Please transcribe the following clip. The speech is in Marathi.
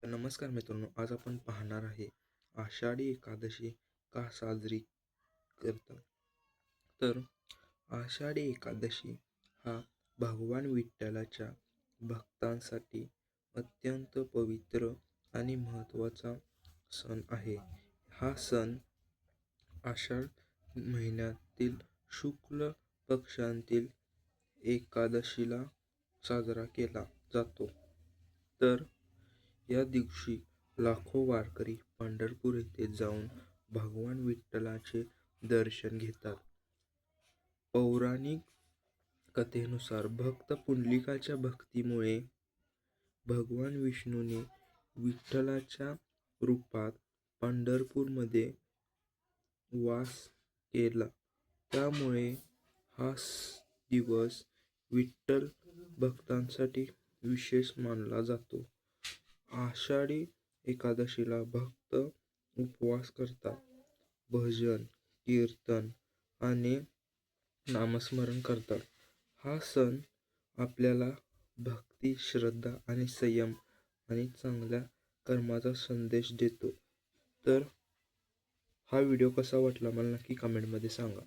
नमस्कार मित्रांनो, आज आपण पाहणार आहे आषाढी एकादशी का साजरी करतात. तर आषाढी एकादशी हा भगवान विठ्ठलाच्या भक्तांसाठी अत्यंत पवित्र आणि महत्त्वाचा सण आहे. हा सण आषाढ महिन्यातील शुक्ल पक्षांतील एकादशीला साजरा केला जातो. तर या दिवशी लाखो वारकरी पंढरपूर येथे जाऊन भगवान विठ्ठलाचे दर्शन घेतात. पौराणिक कथेनुसार भक्त पुंडलिकाच्या भक्तीमुळे भगवान विष्णूने विठ्ठलाच्या रूपात पंढरपूरमध्ये वास केला. त्यामुळे हा दिवस विठ्ठल भक्तांसाठी विशेष मानला जातो. आषाढी एकादशीला भक्त उपवास करतात, भजन, कीर्तन आणि नामस्मरण करतात. हा सण आपल्याला भक्ती, श्रद्धा आणि संयम आणि चांगल्या कर्माचा संदेश देतो. तर हा व्हिडिओ कसा वाटला मला नक्की कमेंटमध्ये सांगा.